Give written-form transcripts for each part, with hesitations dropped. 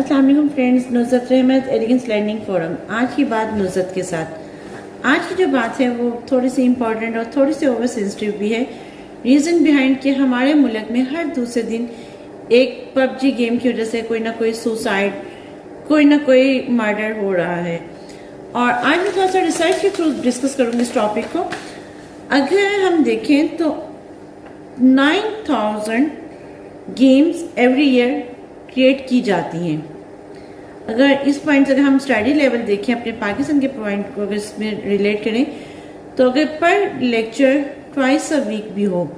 अस्सलाम वालेकुम फ्रेंड्स, नुसरत रहमत एलिगेंस लर्निंग फोरम। आज की बात नुसरत के साथ। आज की जो बात है वो थोड़ी सी इम्पॉर्टेंट और थोड़ी सी ओवर सेंसिटिव भी है। रीज़न बिहाइंड कि हमारे मुल्क में हर दूसरे दिन एक पबजी गेम की वजह से कोई ना कोई सुसाइड, कोई ना कोई मर्डर हो रहा है। और आज मैं थोड़ा सा रिसर्च के थ्रू डिस्कस करूँगी इस टॉपिक को। अगर हम देखें तो 9000 गेम्स एवरी ईयर क्रिएट की जाती हैं। अगर इस पॉइंट से अगर हम स्टडी लेवल देखें अपने पाकिस्तान के पॉइंट को अगर इसमें रिलेट करें तो अगर पर लेक्चर ट्वाइस अ वीक भी हो,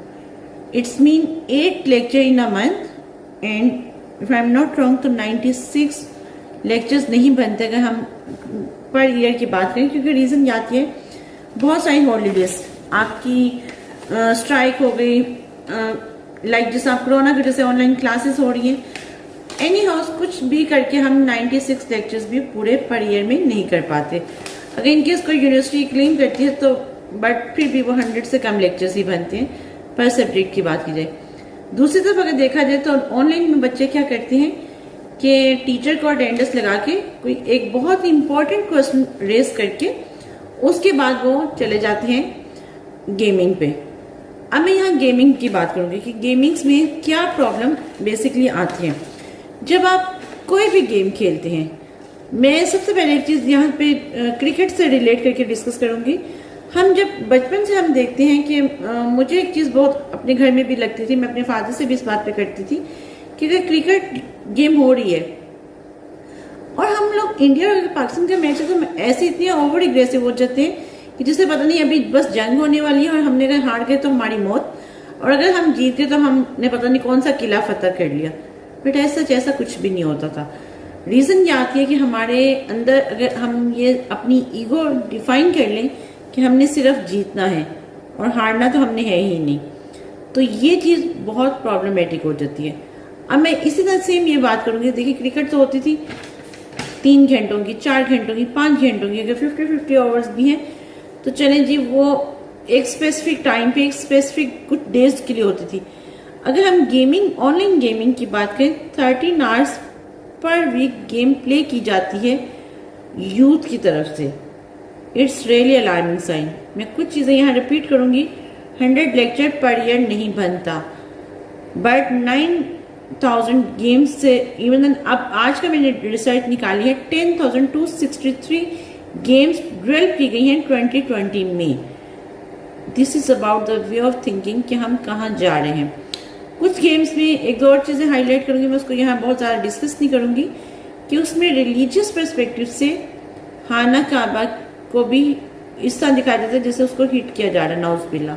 it's mean 8 lecture in a month and if I am not wrong तो 96 लेक्चर्स नहीं बनते अगर हम पर ईयर की बात करें। क्योंकि रीज़न याद है बहुत सारी हॉलीडेज आपकी स्ट्राइक हो गई, लाइक जैसे आप कोरोना की वजह से ऑनलाइन क्लासेस हो रही हैं। एनी हाउस कुछ भी करके हम 96 लेक्चर्स भी पूरे पर ईयर में नहीं कर पाते। अगर इनकेस कोई यूनिवर्सिटी क्लेम करती है तो बट फिर भी वो 100 से कम लेक्चर्स ही बनते हैं पर सब्जेक्ट की बात की जाए। दूसरी तरफ अगर देखा जाए तो ऑनलाइन में बच्चे क्या करते हैं कि टीचर को अटेंडेंस लगा के कोई एक बहुत इंपॉर्टेंट क्वेश्चन रेज करके उसके बाद वो चले जाते हैं गेमिंग पे। अब मैं यहाँ गेमिंग की बात करूँगी कि गेमिंग्स में क्या प्रॉब्लम बेसिकली आती है जब आप कोई भी गेम खेलते हैं। मैं सबसे पहले एक चीज़ यहाँ पे क्रिकेट से रिलेट करके डिस्कस करूँगी। हम जब बचपन से हम देखते हैं कि मुझे एक चीज़ बहुत अपने घर में भी लगती थी, मैं अपने फादर से भी इस बात पे करती थी कि अगर क्रिकेट गेम हो रही है और हम लोग इंडिया और पाकिस्तान का मैच है तो ऐसे इतने ओवर एग्रेसिव हो जाते हैं कि जिससे पता नहीं अभी बस जंग होने वाली है और हमने अगर हार गए तो हमारी मौत, और अगर हम जीत गए तो हमने पता नहीं कौन सा किला फतह कर लिया। बट ऐसा कुछ भी नहीं होता था। रीज़न ये आती है कि हमारे अंदर अगर हम ये अपनी ईगो डिफाइन कर लें कि हमने सिर्फ जीतना है और हारना तो हमने है ही नहीं, तो ये चीज़ बहुत प्रॉब्लमेटिक हो जाती है। अब मैं इसी तरह से ये बात करूँगी। देखिए क्रिकेट तो होती थी 3 घंटों की, 4 घंटों की, 5 घंटों की, अगर 50-50 आवर्स भी हैं तो चलें जी, वो एक स्पेसिफिक टाइम पे एक स्पेसिफिक कुछ डेज के लिए होती थी। अगर हम गेमिंग, ऑनलाइन गेमिंग की बात करें, 13 hours per week game play की जाती है यूथ की तरफ से। It's really alarming sign. मैं कुछ चीज़ें यहाँ रिपीट करूँगी। 100 लेक्चर पर ईयर नहीं बनता, बट 9000 गेम्स से इवन अब आज का मैंने रिसर्च निकाली है 10,263 गेम्स डेवलप की गई हैं 2020 में। This is about the way of thinking कि हम कहाँ जा रहे हैं। कुछ गेम्स में एक दो और चीज़ें हाईलाइट करूंगी, मैं उसको यहाँ बहुत ज़्यादा डिस्कस नहीं करूंगी कि उसमें रिलीजियस पर्सपेक्टिव से खाना काबा को भी इस तरह दिखाया जाता है जैसे उसको हिट किया जा रहा है, नाउज़ बिल्ला।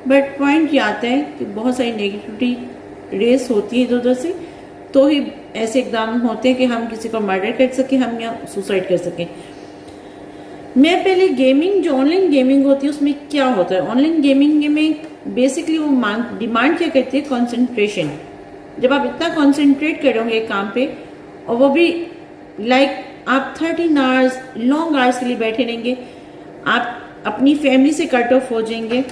बट पॉइंट ये आता है कि बहुत सारी नेगेटिविटी रेस होती है इधर उधर से, तो ही ऐसे इकदाम होते हैं कि हम किसी को मर्डर कर सकें, हम या सुसाइड कर सकें। मैं पहले गेमिंग, जो ऑनलाइन गेमिंग होती है उसमें क्या होता है। ऑनलाइन गेमिंग में बेसिकली वो डिमांड क्या करती है, कंसंट्रेशन। जब आप इतना कंसंट्रेट करोगे एक काम पे और वो भी लाइक आप 13 आवर्स लॉन्ग आवर्स के लिए बैठे रहेंगे, आप अपनी फैमिली से कट ऑफ हो जाएंगे,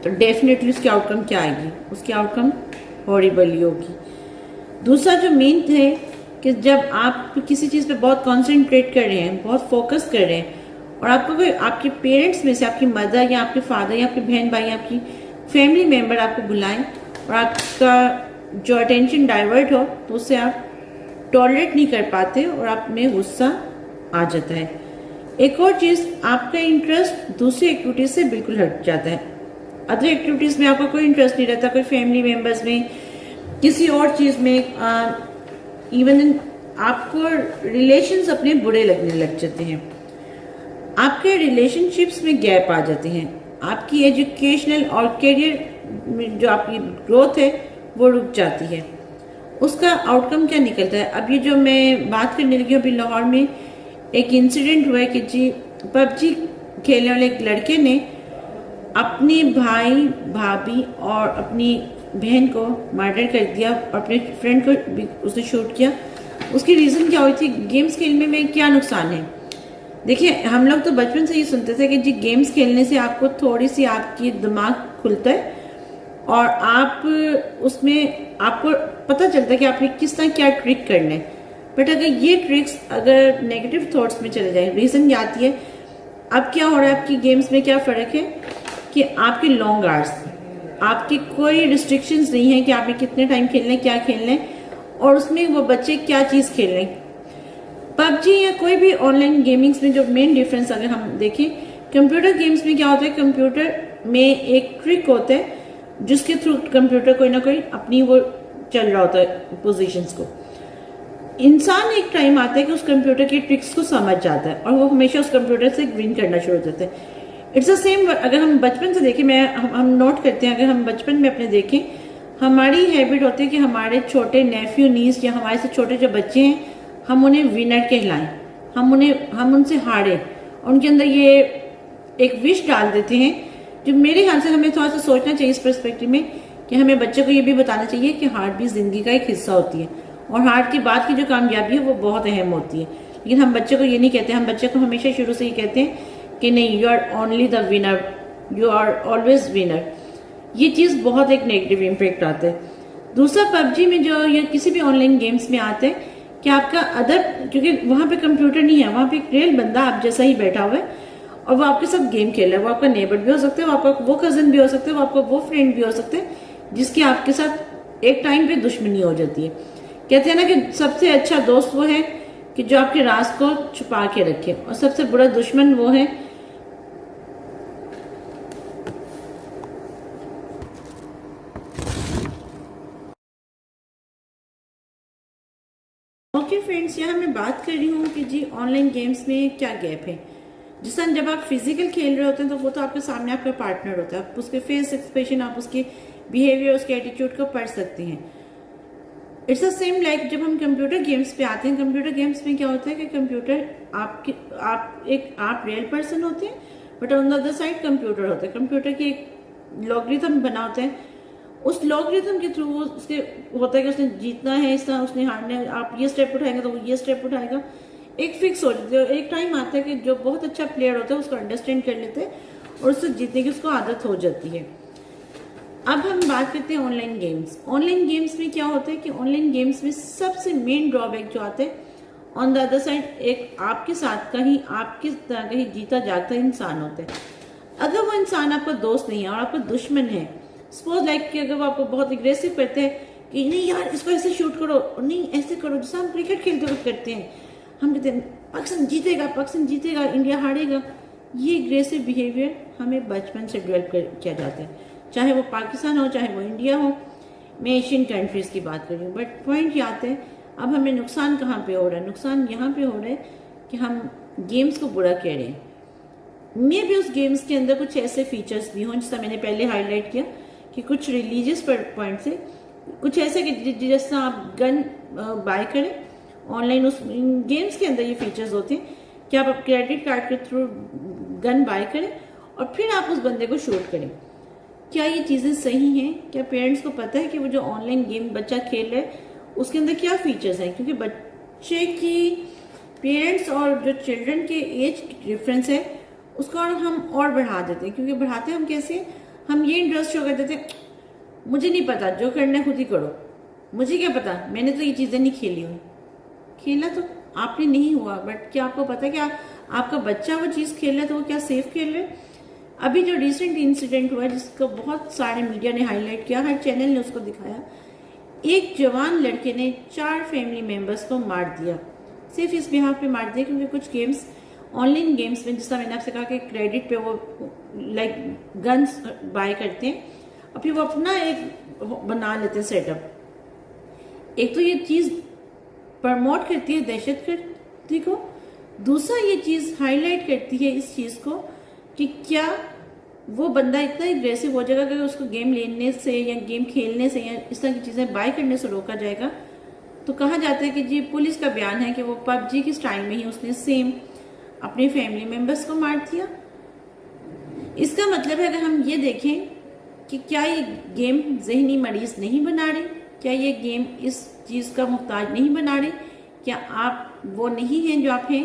तो डेफिनेटली उसकी आउटकम क्या आएगी, उसकी आउटकम हॉरिबल होगी। दूसरा जो मेन है कि जब आप किसी चीज़ पे बहुत कंसंट्रेट कर रहे हैं, बहुत फोकस कर रहे हैं और आपको कोई आपके पेरेंट्स में से आपकी मदर या आपके फादर या आपके बहन भाई या आपकी फैमिली मेम्बर आपको बुलाएं और आपका जो अटेंशन डाइवर्ट हो तो उससे आप टॉलरेट नहीं कर पाते और आप में गुस्सा आ जाता है। एक और चीज़, आपका इंटरेस्ट दूसरी एक्टिविटीज़ से बिल्कुल हट जाता है। अदर एक्टिविटीज़ में आपका कोई इंटरेस्ट नहीं रहता, कोई फैमिली मेम्बर्स में, किसी और चीज़ में, इवन आपको रिलेशंस अपने बुरे लगने लग जाते हैं, आपके रिलेशनशिप्स में गैप आ जाते हैं, आपकी एजुकेशनल और करियर में जो आपकी ग्रोथ है वो रुक जाती है। उसका आउटकम क्या निकलता है। अब ये जो मैं बात करने लगी हूँ, अभी लाहौर में एक इंसिडेंट हुआ है कि जी पबजी खेलने वाले एक लड़के ने अपने भाई भाभी और अपनी बहन को मर्डर कर दिया और अपने फ्रेंड को भी उसने शूट किया। उसकी रीज़न क्या हुई थी, गेम्स खेलने में क्या नुकसान है। देखिए हम लोग तो बचपन से ही सुनते थे कि जी गेम्स खेलने से आपको थोड़ी सी आपकी दिमाग खुलता है और आप उसमें आपको पता चलता है कि आपने किस तरह क्या ट्रिक करना है। बट अगर ये ट्रिक्स अगर नेगेटिव थॉट्स में चले जाए, रीजन क्या आती है, अब क्या हो रहा है आपकी गेम्स में, क्या फर्क है कि आपके लॉन्ग आवर्स, आपकी कोई रिस्ट्रिक्शंस नहीं है कि आपने कितने टाइम खेलने, क्या खेलने, और उसमें वो बच्चे क्या चीज खेल रहे हैं। पबजी या कोई भी ऑनलाइन गेमिंग्स में जो मेन डिफरेंस अगर हम देखें, कंप्यूटर गेम्स में क्या होता है, कंप्यूटर में एक ट्रिक होता है जिसके थ्रू कंप्यूटर कोई ना कोई अपनी वो चल रहा होता है पोजीशंस को। इंसान एक टाइम आता है कि उस कंप्यूटर की ट्रिक्स को समझ जाता है और वो हमेशा उस कंप्यूटर से विन करना शुरू हो जाता है। इट्स द सेम, अगर हम बचपन से देखें, हम नोट करते हैं, अगर हम बचपन में अपने देखें, हमारी हैबिट होती है कि हमारे छोटे नेफ्यू नीस या हमारे से छोटे जो बच्चे हैं, हम उन्हें विनर कहलाएं, हम उनसे हारे, और उनके अंदर ये एक विश डाल देते हैं, जो मेरे ख्याल से हमें थोड़ा सा सोचना चाहिए इस पर्सपेक्टिव में कि हमें बच्चे को ये भी बताना चाहिए कि हार भी जिंदगी का एक हिस्सा होती है, और हार के बाद की जो कामयाबी है वो बहुत अहम होती है। लेकिन हम बच्चे को ये नहीं कहते, हम बच्चे को हमेशा शुरू से ये कहते हैं कि नहीं, you are only the winner, you are always winner. ये चीज बहुत एक नेगेटिव इम्पैक्ट आता है। दूसरा, पबजी में जो या किसी भी ऑनलाइन गेम्स में आते हैं कि आपका अदर, क्योंकि वहां पे कंप्यूटर नहीं है, वहां पे एक रियल बंदा आप जैसा ही बैठा हुआ है और वो आपके साथ गेम खेल रहा है। वो आपका नेबर भी हो सकता है, वो आपका वो कजन भी हो सकता है, वो आपका वो फ्रेंड भी हो सकते हैं जिसकी आपके साथ एक टाइम पे दुश्मनी हो जाती है। कहते हैं ना कि सबसे अच्छा दोस्त वो है कि जो आपके राज को छुपा के रखे, और सबसे बुरा दुश्मन वो है ओके फ्रेंड्स, यहाँ मैं बात कर रही हूँ कि जी ऑनलाइन गेम्स में क्या गैप है। जिस तरह जब आप फिजिकल खेल रहे होते हैं तो वो तो आपके सामने आपका पार्टनर होता है, आप उसके फेस एक्सप्रेशन, आप उसके बिहेवियर, उसके एटीट्यूड को पढ़ सकते हैं। इट्स द सेम लाइक जब हम कंप्यूटर गेम्स पे आते हैं, कंप्यूटर गेम्स में क्या होता है कि कंप्यूटर आप रियल पर्सन होते हैं, but on the other side computer होता है। कंप्यूटर की एक लॉगरिथम बना होता है, उस लॉगरिथम के थ्रू वो उसके होता है कि उसने जीतना है, इस तरह उसने हारना है, आप ये स्टेप उठाएंगे तो वो ये स्टेप उठाएगा, एक फिक्स हो जाती है। एक टाइम आता है कि जो बहुत अच्छा प्लेयर होता है उसको अंडरस्टैंड कर लेते हैं और उससे जीतने की उसको आदत हो जाती है। अब हम बात करते हैं ऑनलाइन गेम्स। ऑनलाइन गेम्स में क्या होता है कि ऑनलाइन गेम्स में सबसे मेन ड्रॉबैक जो आता है, ऑन द अदर साइड एक आपके साथ कहीं आपकी तरह कहीं जीता जागता इंसान होता है। अगर वो इंसान आपका दोस्त नहीं है और आपका दुश्मन है, सपोज लाइक कि अगर वो आपको बहुत एग्रेसिव करते हैं कि नहीं यार इसको ऐसे शूट करो, नहीं ऐसे करो, जैसे हम क्रिकेट खेलते वक्त करते हैं, हम कहते हैं पाकिस्तान जीतेगा, पाकिस्तान जीतेगा, इंडिया हारेगा। ये एग्रेसिव बिहेवियर हमें बचपन से डेवलप किया जाता है, चाहे वो पाकिस्तान हो चाहे वो इंडिया हो। मैं एशियन कंट्रीज की बात कर रही हूँ, बट पॉइंट ये आता है अब हमें नुकसान कहाँ पे हो रहा है। नुकसान यहाँ पे हो रहा है कि हम गेम्स को बुरा कह रहे हैं। मे भी उस गेम्स के अंदर कुछ ऐसे फीचर्स भी हों, जिसका मैंने पहले हाईलाइट किया कि कुछ रिलीजियस पॉइंट से कुछ ऐसे कि जैसा आप गन बाय करें ऑनलाइन, उस गेम्स के अंदर ये फीचर्स होते हैं कि आप क्रेडिट कार्ड के थ्रू गन बाय करें और फिर आप उस बंदे को शूट करें। क्या ये चीज़ें सही हैं? क्या पेरेंट्स को पता है कि वो जो ऑनलाइन गेम बच्चा खेल रहा है उसके अंदर क्या फीचर्स हैं? क्योंकि बच्चे की पेरेंट्स और जो चिल्ड्रन के एज डिफरेंस है उसको हम और बढ़ा देते हैं। क्योंकि बढ़ाते हम कैसे, हम ये इंटरेस्ट शो कर देते हैं, मुझे नहीं पता, जो करना है खुद ही करो, मुझे क्या पता, मैंने तो ये चीज़ें नहीं खेली हुई। खेला तो आपने नहीं हुआ, बट क्या आपको पता है कि आपका बच्चा वो चीज़ खेल रहा है तो वो क्या सेफ खेल रहा है? अभी जो रिसेंट इंसिडेंट हुआ है जिसको बहुत सारे मीडिया ने हाईलाइट किया, हर चैनल ने उसको दिखाया, एक जवान लड़के ने 4 फैमिली मेंबर्स को मार दिया, सिर्फ इस बिहाफ पे मार दिया क्योंकि कुछ गेम्स, ऑनलाइन गेम्स में, जिसका मैंने आपसे कहा कि क्रेडिट पे वो लाइक गन्स बाय करते हैं और फिर वो अपना एक बना लेते हैं सेटअप। एक तो ये चीज़ प्रमोट करती है दहशतगर्दी को, दूसरा ये चीज़ हाईलाइट करती है इस चीज़ को कि क्या वो बंदा इतना एग्रेसिव हो जाएगा कि उसको गेम लेने से या गेम खेलने से या इस तरह की चीज़ें बाय करने से रोका जाएगा। तो कहा जाता है कि जी पुलिस का बयान है कि वो पबजी की स्टाइल में ही उसने सेम अपने फैमिली मेंबर्स को मार दिया। इसका मतलब है अगर हम ये देखें कि क्या ये गेम जहनी मरीज नहीं बना रहे, क्या ये गेम इस चीज़ का मुहताज नहीं बना रहे, क्या आप वो नहीं हैं जो आप हैं।